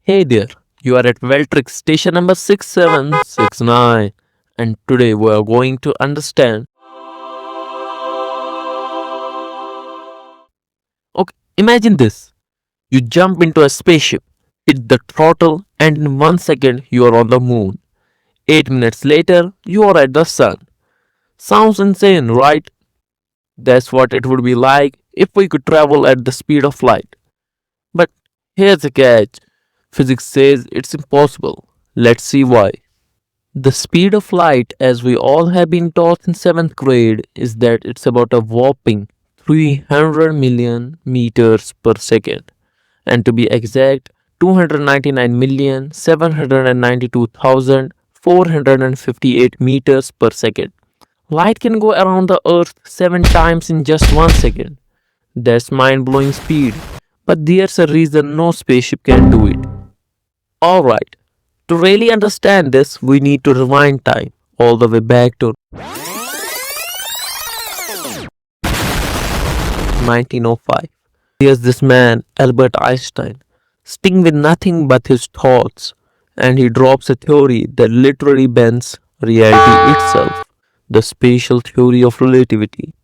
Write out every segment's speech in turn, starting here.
Hey there, you are at Veltrixs station number 6769, and today we are going to understand. Okay, imagine this. You jump into a spaceship, hit the throttle, and in 1 second you are on the moon. 8 minutes later, you are at the sun. Sounds insane, right? That's what it would be like if we could travel at the speed of light. But here's the catch, physics says it's impossible. Let's see why. The speed of light, as we all have been taught in 7th grade, is that it's about a whopping 300 million meters per second. And to be exact, 299,792,458 meters per second. Light can go around the earth 7 times in just 1 second. That's mind blowing speed. But there's a reason no spaceship can do it. Alright, to really understand this, we need to rewind time all the way back to 1905. Here's this man, Albert Einstein, sitting with nothing but his thoughts, and he drops a theory that literally bends reality itself, the spatial theory of relativity.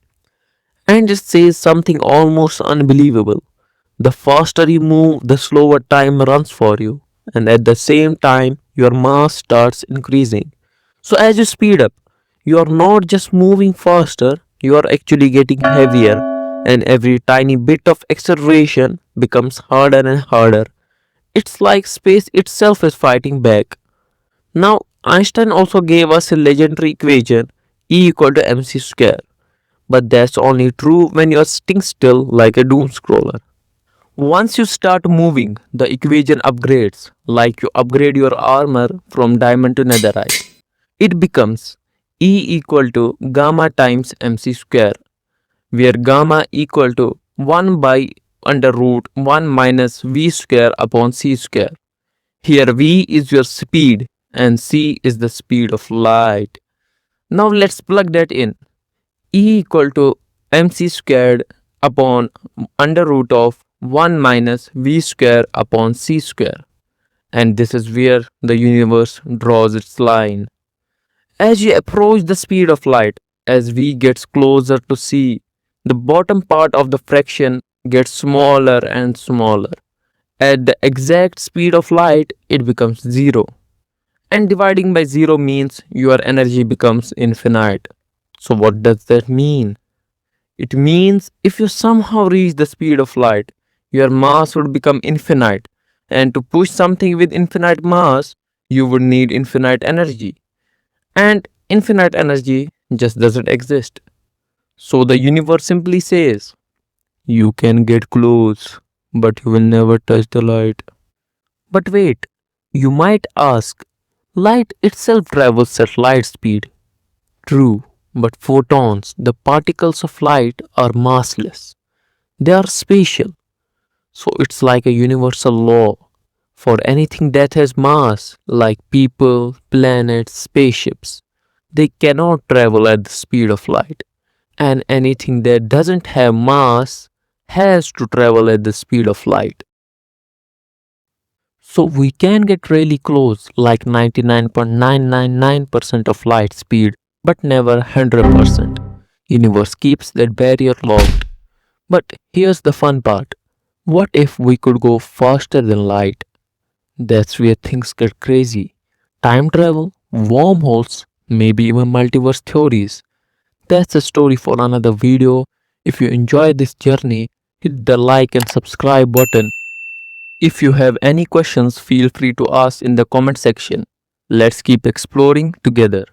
And it says something almost unbelievable. The faster you move, the slower time runs for you, and at the same time, your mass starts increasing. So, as you speed up, you are not just moving faster, you are actually getting heavier, and every tiny bit of acceleration becomes harder and harder. It's like space itself is fighting back. Now, Einstein also gave us a legendary equation E equal to mc square, but that's only true when you are sitting still like a doom scroller. Once you start moving, the equation upgrades, like you upgrade your armor from diamond to netherite. It becomes E equal to gamma times mc square, where gamma equal to 1 by under root 1 minus v square upon c square. Here v is your speed and c is the speed of light. Now let's plug that in. E equal to mc squared upon under root of 1 minus v square upon c square. And this is where the universe draws its line. As you approach the speed of light, as v gets closer to c, the bottom part of the fraction gets smaller and smaller. At the exact speed of light, it becomes 0. And dividing by 0 means your energy becomes infinite. So what does that mean? It means if you somehow reach the speed of light, your mass would become infinite. And to push something with infinite mass, you would need infinite energy. And infinite energy just doesn't exist. So the universe simply says, you can get close, but you will never touch the light. But wait, you might ask, light itself travels at light speed. True, but photons, the particles of light, are massless. They are spatial. So it's like a universal law. For anything that has mass, like people, planets, spaceships, they cannot travel at the speed of light. And anything that doesn't have mass has to travel at the speed of light. So we can get really close, like 99.999% of light speed, but never 100%. Universe keeps that barrier locked. But here's the fun part. What if we could go faster than light? That's where things get crazy. Time travel, wormholes, maybe even multiverse theories. That's a story for another video. If you enjoy this journey, hit the like and subscribe button. If you have any questions, feel free to ask in the comment section. Let's keep exploring together.